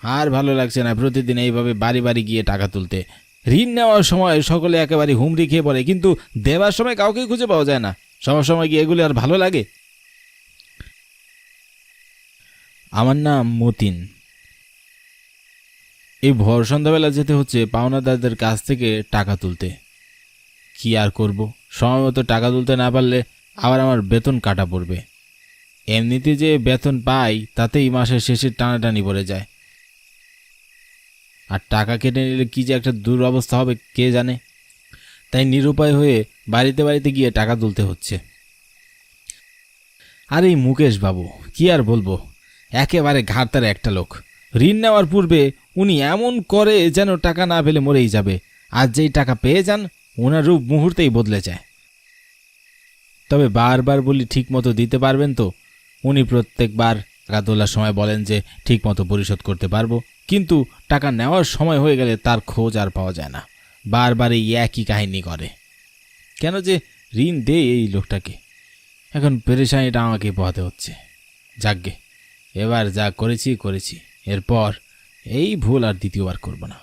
আর ভালো লাগছে না প্রতিদিন এইভাবে বাড়ি বাড়ি গিয়ে টাকা তুলতে। ঋণ নেওয়ার সময় সকলে একেবারে হুমড়ি খেয়ে পড়ে, কিন্তু দেওয়ার সময় কাউকে খুঁজে পাওয়া যায় না। সবার সময় কি এগুলি আর ভালো লাগে? আমার নাম মতিন। এই ভোর সন্ধ্যাবেলা যেতে হচ্ছে পাওনাদারদের কাছ থেকে টাকা তুলতে। কি আর করব, সময় মতো টাকা তুলতে না পারলে আবার আমার বেতন কাটা পড়বে। এমনিতে যে বেতন পাই তাতেই মাসের শেষে টানাটানি পড়ে যায়, আর টাকা কেটে নিলে কি যে একটা দুরবস্থা হবে কে জানে। তাই নিরুপায় হয়ে বাড়িতে বাড়িতে গিয়ে টাকা তুলতে হচ্ছে। আর এই মুকেশ বাবু, কি আর বলবো, একেবারে ঘাড়তার একটা লোক। ঋণ নেওয়ার পূর্বে উনি এমন করে যেন টাকা না পেলে মরেই যাবে, আর যেই টাকা পেয়ে যান ওনার রূপ মুহূর্তেই বদলে যায়। তবে বারবার বলি ঠিক মতো দিতে পারবেন তো? উনি প্রত্যেকবার টাকা তোলার সময় বলেন যে ঠিক মতো পরিশোধ করতে পারবো, কিন্তু টাকা নেওয়ার সময় হয়ে গেলে তার খোঁজ আর পাওয়া যায় না। বারবার এই একই কাহিনী করে। কেন যে ঋণ দেয় এই লোকটাকে, এখন পেরেশানিটা আমাকে পোহাতে হচ্ছে। যাকগে, এবার যা করেছি করেছি, এরপর এই ভুল আর দ্বিতীয়বার করব না।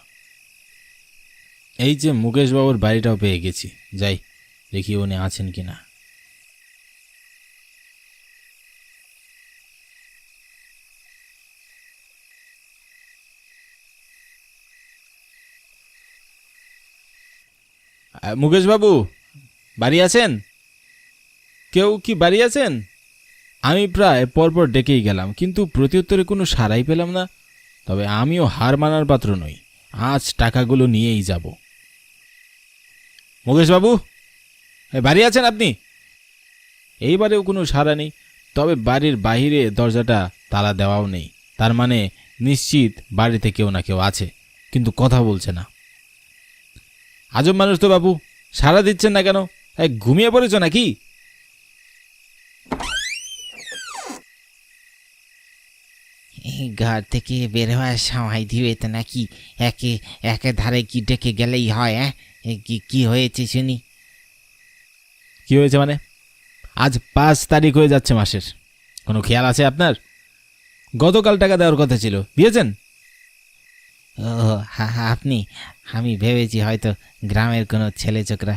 এই যে মুকেশবাবুর বাড়িটাও পেয়ে গেছি, যাই দেখি উনি আছেন কি না। মুকেশবাবু, বাড়ি আছেন? কেউ কি বাড়ি আছেন? আমি প্রায় পরপর ডেকেই গেলাম, কিন্তু প্রত্যুত্তরে কোনো সাড়াই পেলাম না। তবে আমিও হার মানার পাত্র নই, আজ টাকাগুলো নিয়েই যাব। মুকেশবাবু, বাড়ি আছেন আপনি? এইবারেও কোনো সাড়া নেই। তবে বাড়ির বাহিরে দরজাটা তালা দেওয়াও নেই, তার মানে নিশ্চিত বাড়িতে কেউ না কেউ আছে, কিন্তু কথা বলছে না। আজব মানুষ তো বাবু, সাড়া দিচ্ছেন না কেন? ঘুমিয়ে পড়েছ নাকি? ঘর থেকে বের হওয়ার সময় দিবে তো নাকি? একে একে ধারে কি ডেকে গেলেই হয়? হ্যাঁ, কি কি হয়েছে শুনি? কি হয়েছে মানে? আজ 5 তারিখ হয়ে যাচ্ছে মাসের, কোনো খেয়াল আছে আপনার? গতকাল টাকা দেওয়ার কথা ছিল, দিয়েছেন? ও, আপনি? আমি ভেবেছি হয়তো গ্রামের কোনো ছেলে চোকরা।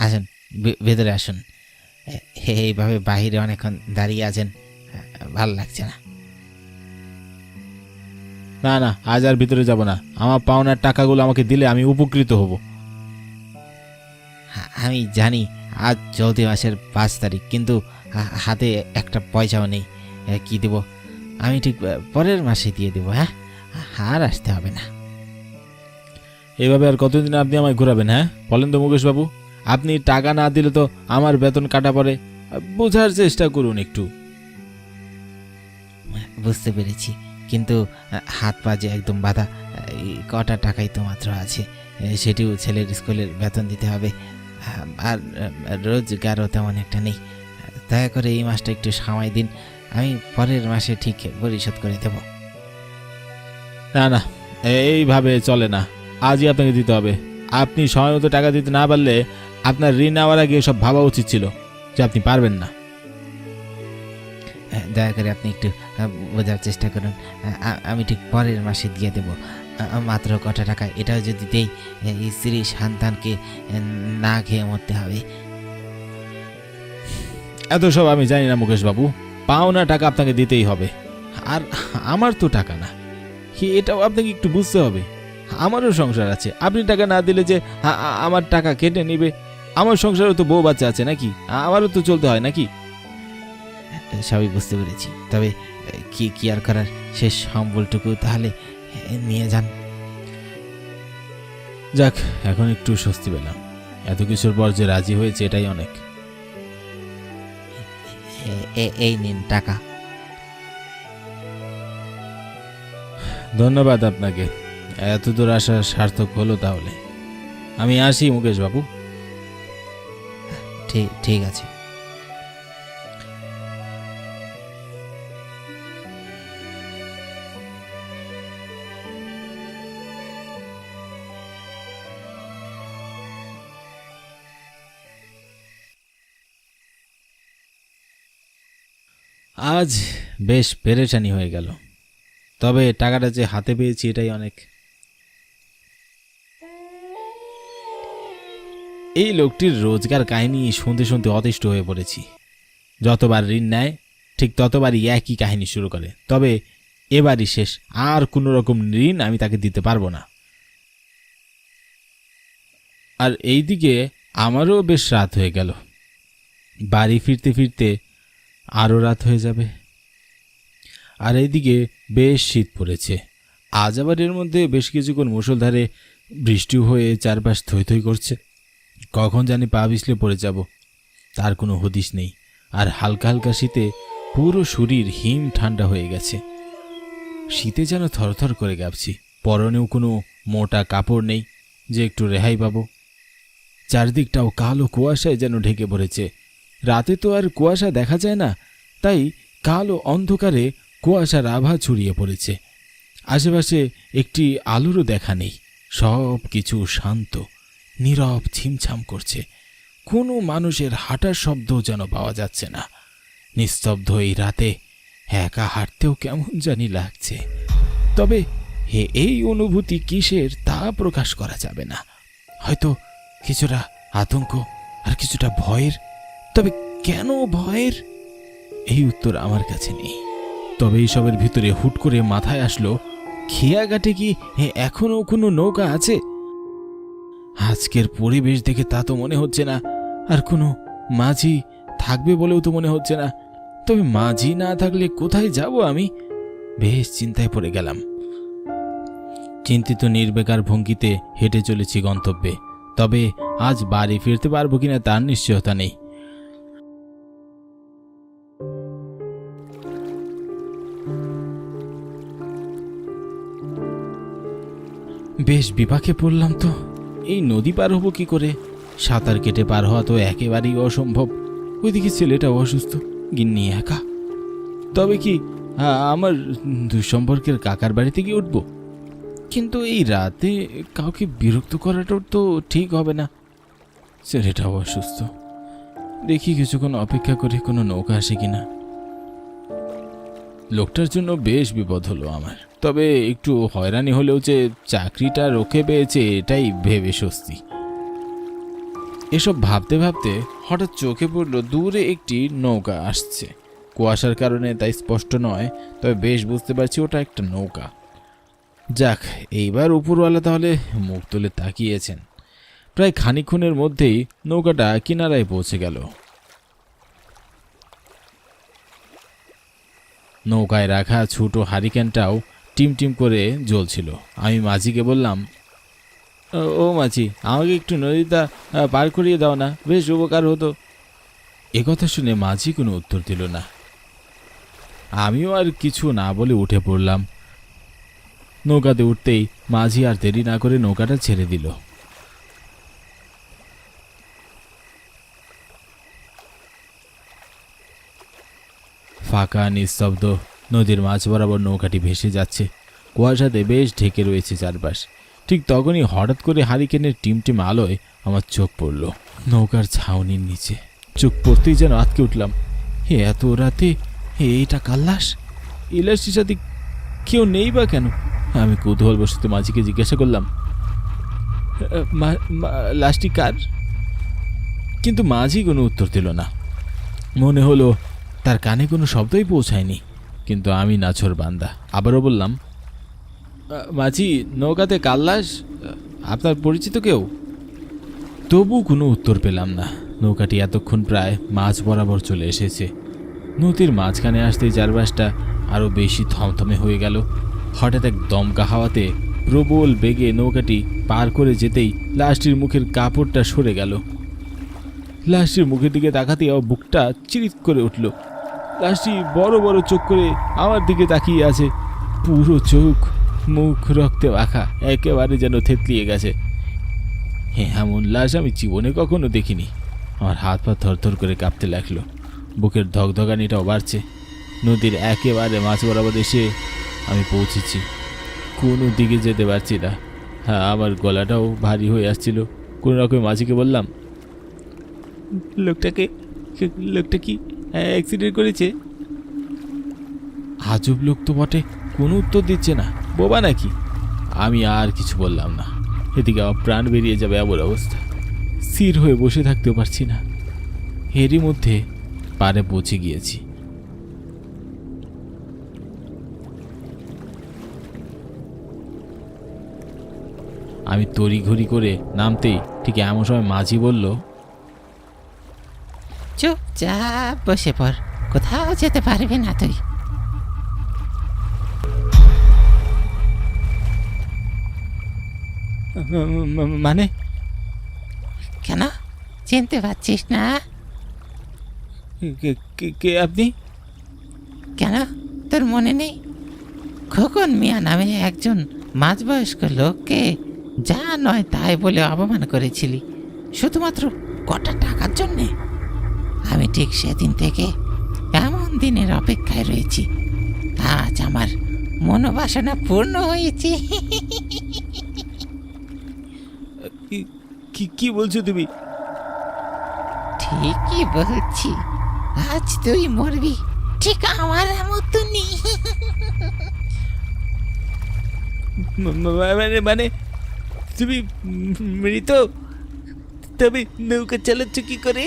আসুন, ভেতরে আসুন। এইভাবে বাহিরে অনেকক্ষণ দাঁড়িয়ে আছেন, ভাল লাগছে না। না না, আজ আর ভিতরে যাব না। আমার পাওনার টাকাগুলো আমাকে দিলে আমি উপকৃত হব। আমি জানি আজ চলতি মাসের 5 তারিখ, কিন্তু হাতে একটা পয়সাও নেই। কি দেব? আমি ঠিক পরের মাসে দিয়ে দেবো। হ্যাঁ, আর আসতে হবে না। এভাবে আর কতদিন আপনি আমায় ঘোরাবেন? হ্যাঁ বলেন তো মুকেশবাবু, আপনি টাকা না দিলে তো আমার বেতন কাটা পড়ে। বোঝার চেষ্টা করুন একটু। বুঝতে পেরেছি, কিন্তু হাত পা যে একদম বাঁধা। এই কটা টাকাই তো মাত্র আছে, সেটিও ছেলের স্কুলের বেতন দিতে হবে। আর রোজগারও তেমন একটা নেই। দয়া করে এই মাসটা একটু সময় দিন, আমি পরের মাসে ঠিক পরিশোধ করে দেব। না না, এইভাবে চলে না। আজই আপনাকে দিতে হবে। আপনি সময় মতো টাকা দিতে না পারলে আপনার ঋণ নেওয়ার আগে সব ভাবা উচিত ছিল যে আপনি পারবেন না। দয়া করে আপনি একটু বোঝার চেষ্টা করুন। আমি ঠিক পরের মাসে দিয়ে দেব। মাত্র কটা টাকা, এটাও যদি দেই স্ত্রী সন্তানকে না খেয়ে মরতে হবে। এত সব আমি জানি না মুকেশবাবু, পাওনা টাকা আপনাকে দিতেই হবে। আর আমার তো টাকা না, এটাও আপনাকে একটু বুঝতে হবে। আমারও সংসার আছে, আপনি টাকা না দিলে যে আমার টাকা কেটে নেবে? আমার সংসারও তো বউ বাচ্চা আছে নাকি? আমারও তো চলতে হয় নাকি? সবই বুঝতে পেরেছি, তবে কি কি আর করার, শেষ সম্বলটুকু তাহলে নিয়ে যান। যাক, এখন একটু স্বস্তি পেলাম। এত কিছুর পর যে রাজি হয়েছে এটাই অনেক। এই নিন টাকা। ধন্যবাদ আপনাকে, এত দূর আসা সার্থক হলো। তাহলে আমি আসি মুকেশবাবু। ঠিক আছে। আজ বেশ পেরেশানি হয়ে গেল। তবে টাকাটা যে হাতে পেয়েছি এটাই অনেক। এই লোকটির রোজগার কাহিনী শুনতে শুনতে অতিষ্ঠ হয়ে পড়েছি। যতবার ঋণ নেয় ঠিক ততবারই একই কাহিনী শুরু করে। তবে এবারই শেষ, আর কোনো রকম ঋণ আমি তাকে দিতে পারবো না। আর এইদিকে আমারও বেশ রাত হয়ে গেল, বাড়ি ফিরতে ফিরতে আরও রাত হয়ে যাবে। আর এইদিকে বেশ শীত পড়েছে। আজ আবার এর মধ্যে বেশ কিছুক্ষণ মুষলধারে বৃষ্টি হয়ে চারপাশ থই থই করছে। কখন জানি পা পিছলে পড়ে যাব তার কোনো হদিশ নেই। আর হালকা হালকা শীতে পুরো শরীর হিম ঠান্ডা হয়ে গেছে। শীতে যেন থরথর করে কাঁপছি। পরনেও কোনো মোটা কাপড় নেই যে একটু রেহাই পাবো। চারদিকটাও কালো কুয়াশায় যেন ঢেকে পড়েছে। রাতে তো আর কুয়াশা দেখা যায় না, তাই কালো অন্ধকারে কুয়াশার আভা ছড়িয়ে পড়েছে। আশেপাশে একটি আলোরও দেখা নেই। সব কিছু শান্ত, নীরব, ছিমছাম করছে। কোনো মানুষের হাঁটার শব্দ যেন পাওয়া যাচ্ছে না। নিস্তব্ধ এই রাতে একা হাঁটতেও কেমন জানি লাগছে। তবে এই অনুভূতি কিসের তা প্রকাশ করা যাবে না। হয়তো কিছুটা আতঙ্ক আর কিছুটা ভয়ের। তবে কেন ভয়ের, এই উত্তর আমার কাছে নেই। তবে এইসবের ভিতরে হুট করে মাথায় আসলো, খেয়াঘাটে কি এখনো কোনো নৌকা আছে? আজকের পরিবেশ দেখে তা তো মনে হচ্ছে না। আর কোনো মাঝি থাকবে বলেও তো মনে হচ্ছে না। তবে মাঝি না থাকলে কোথায় যাব আমি? বেশ চিন্তায় পড়ে গেলাম। চিন্তিত নির্বেকার ভঙ্গিতে হেঁটে চলেছি গন্তব্যে। তবে আজ বাড়ি ফিরতে পারবো কিনা তার নিশ্চয়তা নেই। বেশ বিপাকে পড়লাম তো। এই নদী পার হবো কি করে? সাঁতার কেটে পার হওয়া তো একেবারেই অসম্ভব। ওইদিকে ছেলেটাও অসুস্থ, গিন্নি একা। তবে কি আমার দুঃসম্পর্কের কাকার বাড়িতে গিয়ে উঠবো? কিন্তু এই রাতে কাউকে বিরক্ত করাটাও তো ঠিক হবে না। ছেলেটাও অসুস্থ। দেখি কিছুক্ষণ অপেক্ষা করে কোনো নৌকা আসে কিনা। লোকটার জন্য বেশ বিপদ হলো আমার। তবে একটু হয়রানি হলেও যে চাকরিটা রক্ষে পেয়েছে এটাই ভেবে স্বস্তি। এসব ভাবতে ভাবতে হঠাৎ চোখে পড়ল দূরে একটি নৌকা আসছে। কুয়াশার কারণে তাই স্পষ্ট নয়, তবে বেশ বুঝতে পারছি ওটা একটা নৌকা। যাক, এইবার উপরওয়ালা তাহলে মুখ তুলে তাকিয়েছেন। প্রায় খানিকক্ষণের মধ্যেই নৌকাটা কিনারায় পৌঁছে গেল। নৌকায় রাখা ছোট হারিকেনটাও টিমটিম করে জ্বলছিল। আমি মাঝিকে বললাম, ও মাঝি, আমাকে একটু নদীটা পার করিয়ে দাও না, বেশ উপকার হতো। একথা শুনে মাঝি কোনো উত্তর দিল না। আমিও আর কিছু না বলে উঠে পড়লাম। নৌকাতে উঠতেই মাঝি আর দেরি না করে নৌকাটা ছেড়ে দিল। ফাঁকা নিস্তব্ধ নদীর মাঝ বরাবর নৌকাটি ভেসে যাচ্ছে। কুয়াশাতে বেশ ঢেকে রয়েছে চারপাশ। ঠিক তখনই হঠাৎ করে হারিকেনের টিমটিম আলোয় আমার চোখ পড়ল নৌকার ছাউনির নিচে। চোখ পড়তেই যেন আটকে উঠলাম। এত রাতে এইটা কার লাশ? এই লাশটির সাথে কেউ নেই বা কেন? আমি কৌতূহলবশত মাঝিকে জিজ্ঞাসা করলাম, লাশটি কার? কিন্তু মাঝি কোনো উত্তর দিল না। মনে হলো তার কানে কোনো শব্দই পৌঁছায়নি। কিন্তু আমি নাছোড় বান্দা, আবারও বললাম, মাঝি, নৌকাতে কার লাশ? আপনার পরিচিত কেউ? তবু কোনো উত্তর পেলাম না। নৌকাটি এতক্ষণ প্রায় মাঝ বরাবর চলে এসেছে। নদীর মাঝখানে আসতেই চারপাশটা আরও বেশি থমথমে হয়ে গেল। হঠাৎ এক দমকা হাওয়াতে প্রবল বেগে নৌকাটি পার করে যেতেই লাশটির মুখের কাপড়টা সরে গেল। লাশটির মুখের দিকে তাকাতেই আমার বুকটা চিরিত করে উঠল। লাশটি বড় বড় চোখ করে আমার দিকে তাকিয়ে আছে। পুরো চোখ মুখ রক্তে মাখা, একেবারে যেন থেতলিয়ে গেছে। এমন লাশ আমি জীবনে কখনো দেখিনি। আমার হাত পা থরথর করে কাঁপতে লাগলো। বুকের ধকধকানিটাও বাড়ছে। নদীর একেবারে মাছ বরাবর এসে আমি পৌঁছেছি। কোনো দিকে যেতে পারছি না। হ্যাঁ, আমার গলাটাও ভারী হয়ে আসছিল। কোনো রকম মাঝিকে বললাম, লোকটা কি অ্যাক্সিডেন্ট করেছে? আজব লোক তো বটে, কোনো উত্তর দিচ্ছে না, বোবা নাকি? আমি আর কিছু বললাম না। এদিকে আমার প্রাণ বেরিয়ে যাবে এমন অবস্থা, স্থির হয়ে বসে থাকতেও পারছি না। এরই মধ্যে পাড়ে পৌঁছে গিয়েছি। আমি তড়িঘড়ি করে নামতেই ঠিক এমন সময় মাঝি বলল, চুপচাপ বসে পড়, কোথাও যেতে পারবি না তুই। মানে? কেন, চিনতে পারছিস না? কে আপনি? কেন, তোর মনে নেই? খোকন মিয়া নামে একজন মাঝবয়স্ক লোককে যা নয় তাই বলে অপমান করেছিলি শুধুমাত্র কটা টাকার জন্যে। আমি ঠিক সেদিন থেকে এমন দিনের অপেক্ষায় রয়েছি। আজ আমার মনোবাসনা পূর্ণ হয়েছে। কি বলছো তুমি? ঠিকই বলছি, আজ তুই মরবি ঠিক আমার মতনই। মানে তুমি মৃত? তবে নৌকা চালাচ্ছ কি করে?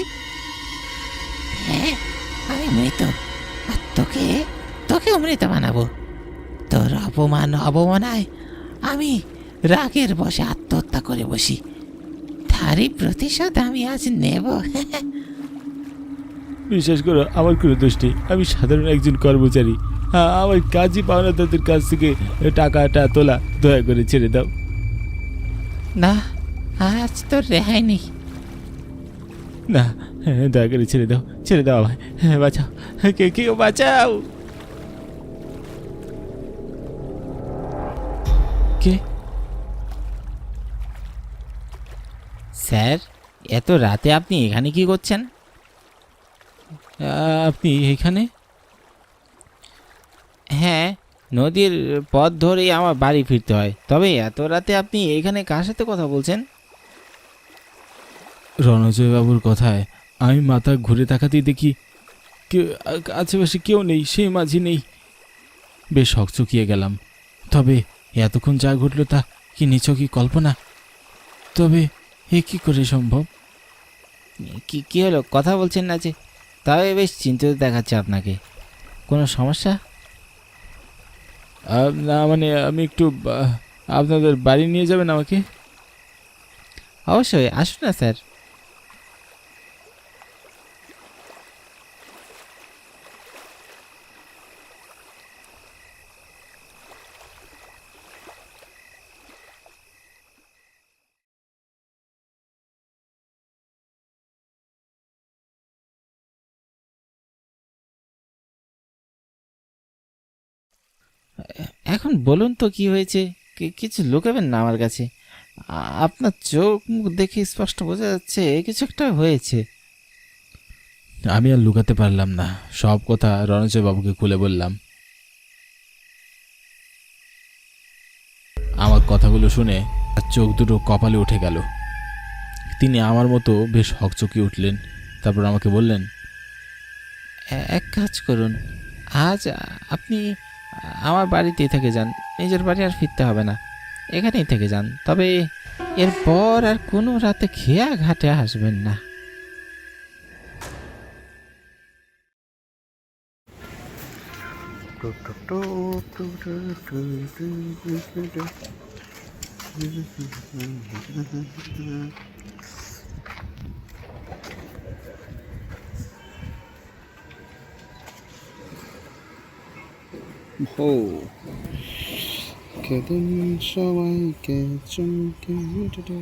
হ্যাঁ, আমি মৃত, আর তোকেও মৃত বানাবো। তোর অবমানায় আমি রাগের বশে আত্মহত্যা করে বসি, তারই প্রতিশোধ আমি আজ নেব। বিশ্বাস করো, আমার কোনো দোষ নেই। আমি সাধারণ একজন কর্মচারী। আমার কাজই পাওনাদারদের কাছ থেকে টাকাটা তোলা। দয়া করে ছেড়ে দাও। না, আজ তোর রেহাই নেই। না, দয়া করে ছেড়ে দাও, ছেড়ে দাও আমায়। বাঁচাও, কেউ বাঁচাও। কে? স্যার, এত রাতে আপনি এখানে কি করছেন? আপনি এখানে? হ্যাঁ, নদীর পথ ধরেই আমার বাড়ি ফিরতে হয়। তবে এত রাতে আপনি এখানে কার সাথে কথা বলছেন? রণজয়বাবুর কথায় আমি মাথা ঘুরে তাকাতেই দেখি কেউ আশেপাশে কেউ নেই, সেই মাঝি নেই। বেশ হকচকিয়ে গেলাম। তবে এতক্ষণ যা ঘটল তা কি নিছকই কল্পনা? তবে এ কি করে সম্ভব? কি হলো, কথা বলছেন না যে? তবে বেশ চিন্তিত দেখাচ্ছে আপনাকে। কোনো সমস্যা? না, মানে আমি একটু আপনাদের বাড়ি নিয়ে যাবেন আমাকে? অবশ্যই, আসুন না স্যার। এখন বলুন তো কি হয়েছে? কিছু লুকাবেন না আমার কাছে। আপনার চোখ মুখ দেখে স্পষ্ট বোঝা যাচ্ছে কিছু একটা হয়েছে। আমি আর লুকাতে পারলাম না, সব কথা রণজয়বাবুকে খুলে বললাম। আমার কথাগুলো শুনে তার চোখ দুটো কপালে উঠে গেল। তিনি আমার মতো বেশ হকচকিয়ে উঠলেন। তারপর আমাকে বললেন, এক কাজ করুন, আজ আপনি আমার বাড়িতেই থেকে যান। নিজের বাড়ি আর ফিরতে হবে না, এখানেই থেকে যান। তবে এরপর আর কোনো রাতে খেয়া ঘাটে আসবেন না। কেদিন সবাইকে চমকে দিলে।